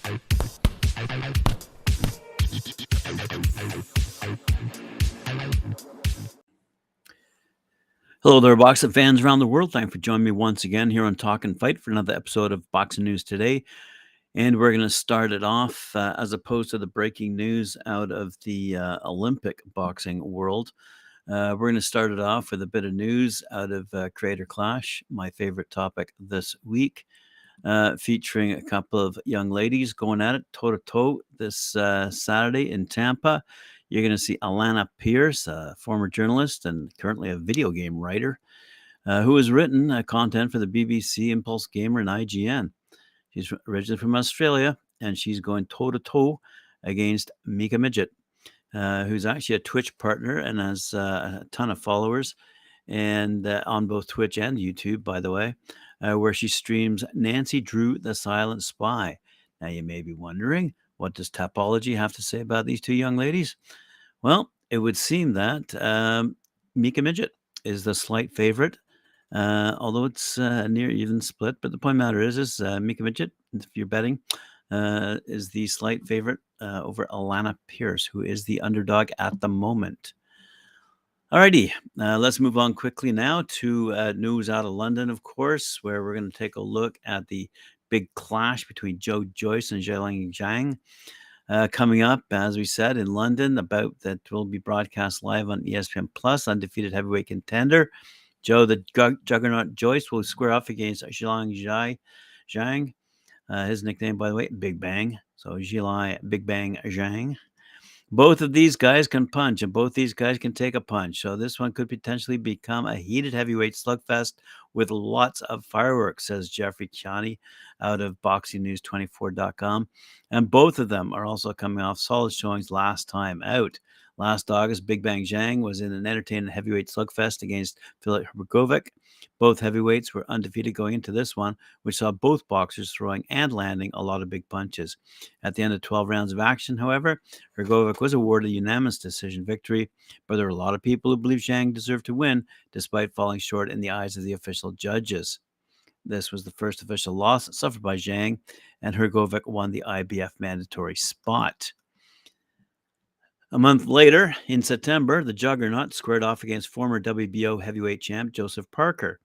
Hello there, boxing fans around the world. Thanks for joining me once again here on Talk and Fight for another episode of Boxing News Today. And we're going to start it off as opposed to the breaking news out of the Olympic boxing world. We're going to start it off with a bit of news out of Creator Clash, my favorite topic this week, featuring a couple of young ladies going at it toe-to-toe this Saturday in Tampa. You're going to see Alanah Pearce, a former journalist and currently a video game writer, who has written content for the BBC, Impulse Gamer, and IGN. She's originally from Australia, and she's going toe-to-toe against Mika Midgett, who's actually a Twitch partner and has a ton of followers, and on both Twitch and YouTube, by the way, where she streams Nancy Drew, the Silent Spy. Now, you may be wondering, what does Tapology have to say about these two young ladies? Well, it would seem that Mika Midgett is the slight favorite, although it's a near even split. But the point matter is Mika Midgett, if you're betting, is the slight favorite over Alanah Pearce, who is the underdog at the moment. Alrighty, let's move on quickly now to news out of London, of course, where we're going to take a look at the big clash between Joyce and Zhang coming up, as we said, in London. About that will be broadcast live on ESPN Plus. Undefeated heavyweight contender the Juggernaut Joyce will square off against Zhang. His nickname, by the way, Big Bang. So Zhilei, Big Bang Zhang. Both of these guys can punch, and both these guys can take a punch. So this one could potentially become a heated heavyweight slugfest with lots of fireworks, says Jeffrey Chiani out of BoxingNews24.com. And both of them are also coming off solid showings last time out. Last August, Big Bang Zhang was in an entertaining heavyweight slugfest against Filip Hrgovic. Both heavyweights were undefeated going into this one, which saw both boxers throwing and landing a lot of big punches. At the end of 12 rounds of action, however, Hrgovic was awarded a unanimous decision victory, but there are a lot of people who believe Zhang deserved to win, despite falling short in the eyes of the official judges. This was the first official loss suffered by Zhang, and Hrgovic won the IBF mandatory spot. A month later, in September, the Juggernaut squared off against former WBO heavyweight champ Joseph Parker.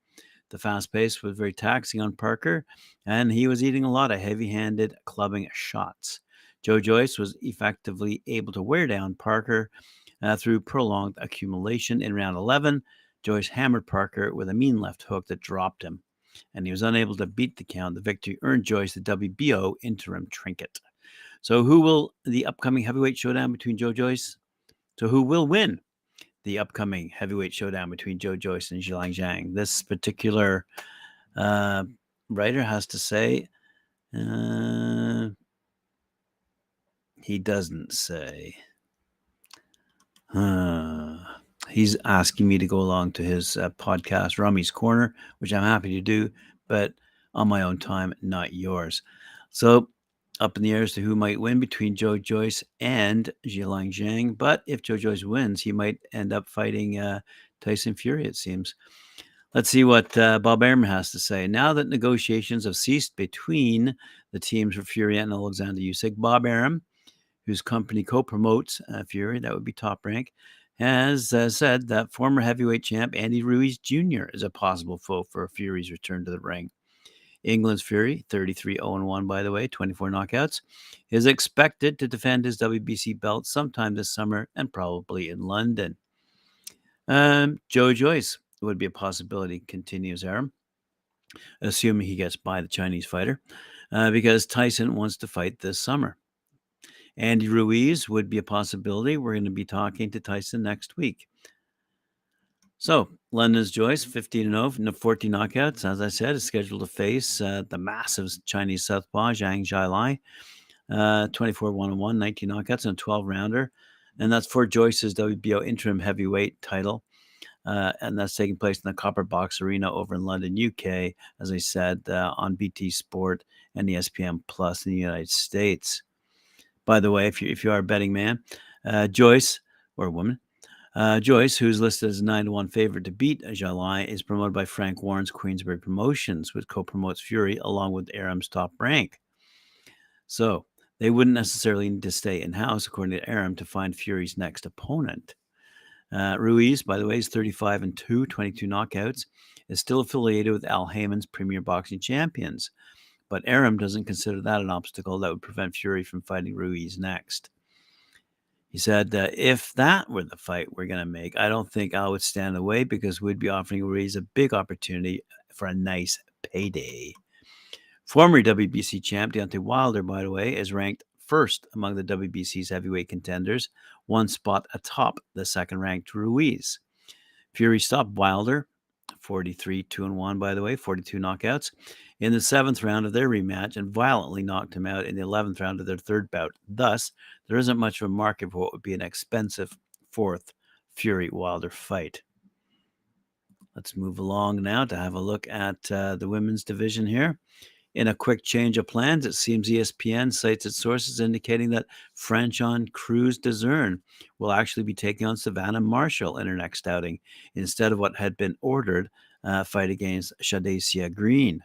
The fast pace was very taxing on Parker, and he was eating a lot of heavy-handed clubbing shots. Joyce was effectively able to wear down Parker through prolonged accumulation. In round 11, Joyce hammered Parker with a mean left hook that dropped him, and he was unable to beat the count. The victory earned Joyce the WBO interim trinket. So who will the upcoming heavyweight showdown between Joyce? So who will win the upcoming heavyweight showdown between Joyce and Zhang? This particular writer has to say, he doesn't say. He's asking me to go along to his podcast, Rummy's Corner, which I'm happy to do, but on my own time, not yours. So up in the air as to who might win between Joyce and Zhang. But if Joyce wins, he might end up fighting Tyson Fury, it seems. Let's see what Bob Arum has to say. Now that negotiations have ceased between the teams for Fury and Alexander Usyk, Bob Arum, whose company co-promotes Fury, that would be Top Rank, has said that former heavyweight champ Andy Ruiz Jr. is a possible foe for Fury's return to the ring. England's Fury, 33-0-1, by the way, 24 knockouts, is expected to defend his WBC belt sometime this summer and probably in London. Joyce would be a possibility, continues Arum, assuming he gets by the Chinese fighter, because Tyson wants to fight this summer. Andy Ruiz would be a possibility. We're going to be talking to Tyson next week. So, London's Joyce, 15-0, 14 knockouts, as I said, is scheduled to face the massive Chinese southpaw, Zhilei, 24-1-1, 19 knockouts, and a 12-rounder. And that's for Joyce's WBO interim heavyweight title. And that's taking place in the Copper Box Arena over in London, UK, as I said, on BT Sport and ESPN Plus in the United States. By the way, if you are a betting man, Joyce, or a woman, Joyce, who's listed as a 9-1 favorite to beat Zhilei, is promoted by Frank Warren's Queensberry Promotions, which co-promotes Fury along with Arum's Top Rank. So they wouldn't necessarily need to stay in-house, according to Arum, to find Fury's next opponent. Ruiz, by the way, is 35-2, 22 knockouts, is still affiliated with Al Heyman's Premier Boxing Champions. But Arum doesn't consider that an obstacle that would prevent Fury from fighting Ruiz next. He said, if that were the fight we're going to make, I don't think I would stand in the way because we'd be offering Ruiz a big opportunity for a nice payday. Former WBC champ Deontay Wilder, by the way, is ranked first among the WBC's heavyweight contenders, one spot atop the second-ranked Ruiz. Fury stopped Wilder, 43-2-1, by the way, 42 knockouts, in the 7th round of their rematch and violently knocked him out in the 11th round of their third bout. Thus, there isn't much of a market for what would be an expensive 4th Fury-Wilder fight. Let's move along now to have a look at the women's division here. In a quick change of plans, it seems ESPN cites its sources indicating that Franchon Crews-Dezurn will actually be taking on Savannah Marshall in her next outing instead of what had been ordered, fight against Shadacia Green.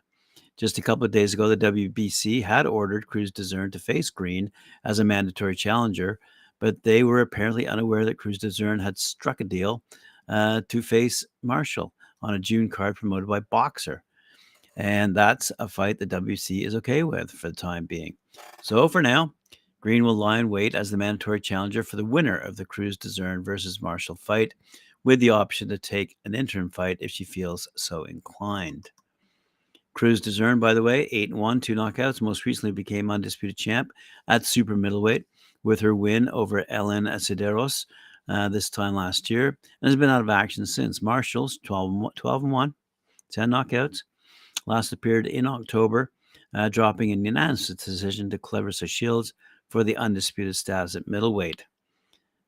Just a couple of days ago, the WBC had ordered Crews-Dezurn to face Green as a mandatory challenger, but they were apparently unaware that Crews-Dezurn had struck a deal to face Marshall on a June card promoted by Boxer. And that's a fight the WC is okay with for the time being. So for now, Green will lie in wait as the mandatory challenger for the winner of the Crews-Dezurn versus Marshall fight, with the option to take an interim fight if she feels so inclined. Crews-Dezurn, by the way, 8-1, 2 knockouts, most recently became undisputed champ at super middleweight with her win over Alanah Cederos this time last year, and has been out of action since. Marshall's 12-1, 10 knockouts. Last appeared in October, dropping in unanimous decision to Clarissa Shields for the undisputed status at middleweight.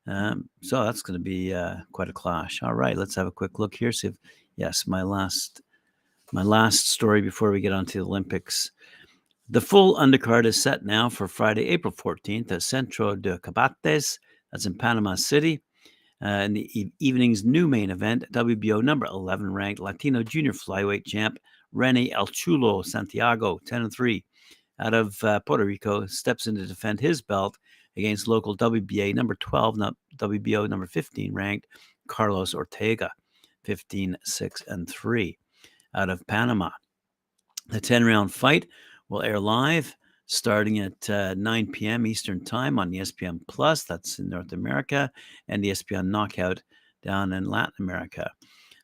So that's going to be quite a clash. All right, let's have a quick look here. See if, yes, my last story before we get on to the Olympics. The full undercard is set now for Friday, April 14th at Centro de Cabates. That's in Panama City. In the evening's new main event, WBO number 11 ranked Latino junior flyweight champ Rene El Chulo Santiago, 10-3, out of Puerto Rico, steps in to defend his belt against local WBA number 12, WBO number 15 ranked Carlos Ortega, 15-6-3, out of Panama. The 10-round fight will air live starting at 9 p.m. Eastern Time on ESPN Plus, that's in North America, and ESPN Knockout down in Latin America.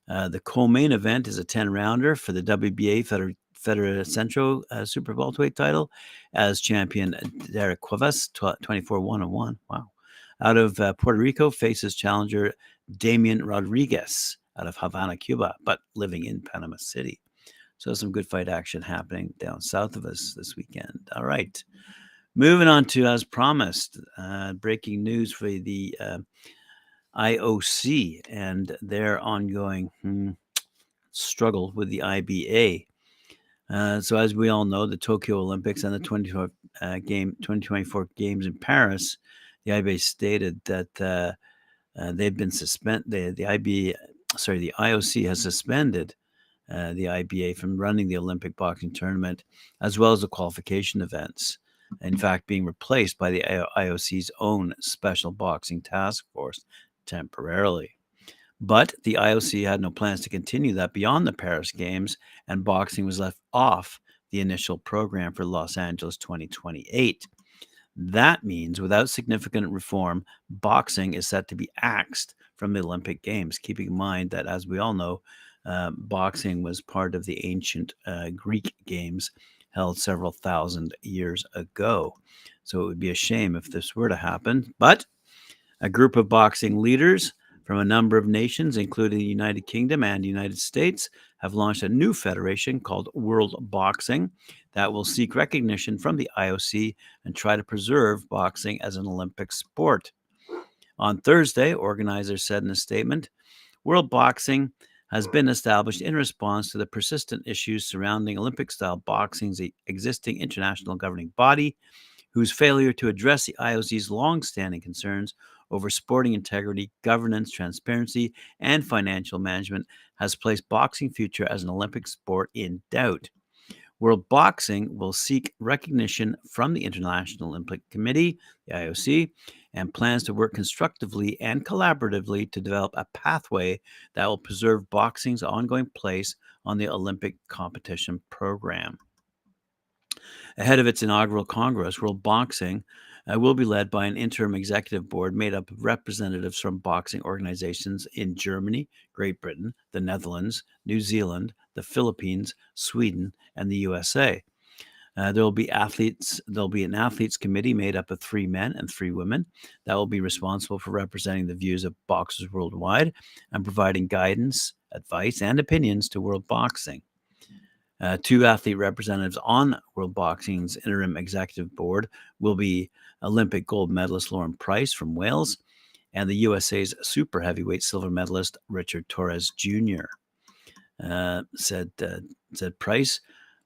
The co-main event is a 10-rounder for the WBA Federated Centro Super Welterweight title as champion Derek Cuevas, 24-1-1. Wow. Out of Puerto Rico, faces challenger Damian Rodriguez out of Havana, Cuba, but living in Panama City. So some good fight action happening down south of us this weekend. All right. Moving on to, as promised, breaking news for the IOC and their ongoing struggle with the IBA. So as we all know, the Tokyo Olympics and the 2024 Games in Paris, the IBA stated that they've been suspended. The IOC has suspended the IBA from running the Olympic boxing tournament as well as the qualification events. In fact, being replaced by the IOC's own special boxing task force temporarily. But the IOC had no plans to continue that beyond the Paris Games, and boxing was left off the initial program for Los Angeles 2028. That means without significant reform, boxing is set to be axed from the Olympic Games, keeping in mind that, as we all know, boxing was part of the ancient Greek games held several thousand years ago. So it would be a shame if this were to happen. But a group of boxing leaders from a number of nations, including the United Kingdom and the United States, have launched a new federation called World Boxing that will seek recognition from the IOC and try to preserve boxing as an Olympic sport. On Thursday, organizers said in a statement, World Boxing has been established in response to the persistent issues surrounding Olympic-style boxing's existing international governing body, whose failure to address the IOC's long-standing concerns over sporting integrity, governance, transparency, and financial management has placed boxing's future as an Olympic sport in doubt. World Boxing will seek recognition from the International Olympic Committee, the IOC, and plans to work constructively and collaboratively to develop a pathway that will preserve boxing's ongoing place on the Olympic competition program. Ahead of its inaugural Congress, World Boxing will be led by an interim executive board made up of representatives from boxing organizations in Germany, Great Britain, the Netherlands, New Zealand, the Philippines, Sweden, and the USA. There'll be an athletes committee made up of 3 men and 3 women that will be responsible for representing the views of boxers worldwide and providing guidance, advice, and opinions to world boxing. 2 athlete representatives on World Boxing's interim executive board will be Olympic gold medalist Lauren Price from Wales and the USA's super heavyweight silver medalist Richard Torres Jr. Said Price.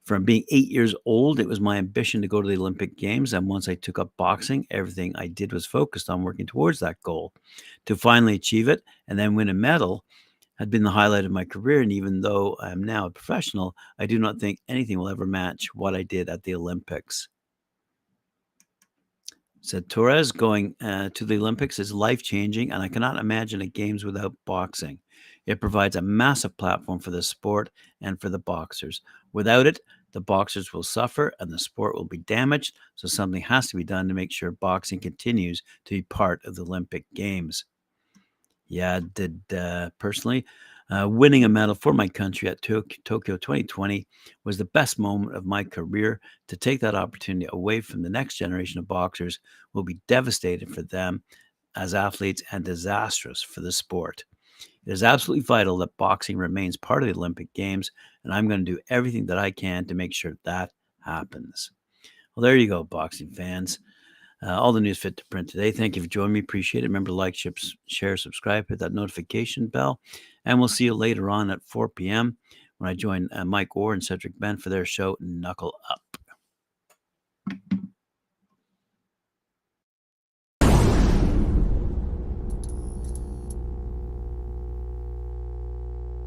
From being 8 years old, it was my ambition to go to the Olympic Games, and once I took up boxing, everything I did was focused on working towards that goal. To finally achieve it and then win a medal had been the highlight of my career, and even though I am now a professional, I do not think anything will ever match what I did at the Olympics. Said Torres, going to the Olympics is life-changing, and I cannot imagine a Games without boxing. It provides a massive platform for the sport and for the boxers. Without it, the boxers will suffer and the sport will be damaged, so something has to be done to make sure boxing continues to be part of the Olympic Games. Yeah, I did personally. Winning a medal for my country at Tokyo 2020 was the best moment of my career. To take that opportunity away from the next generation of boxers will be devastating for them as athletes and disastrous for the sport. It is absolutely vital that boxing remains part of the Olympic Games, and I'm going to do everything that I can to make sure that happens. Well, there you go, boxing fans. All the news fit to print today. Thank you for joining me. Appreciate it. Remember to like, share, subscribe, hit that notification bell. And we'll see you later on at 4 p.m. when I join Mike Orr and Cedric Ben for their show, Knuckle Up.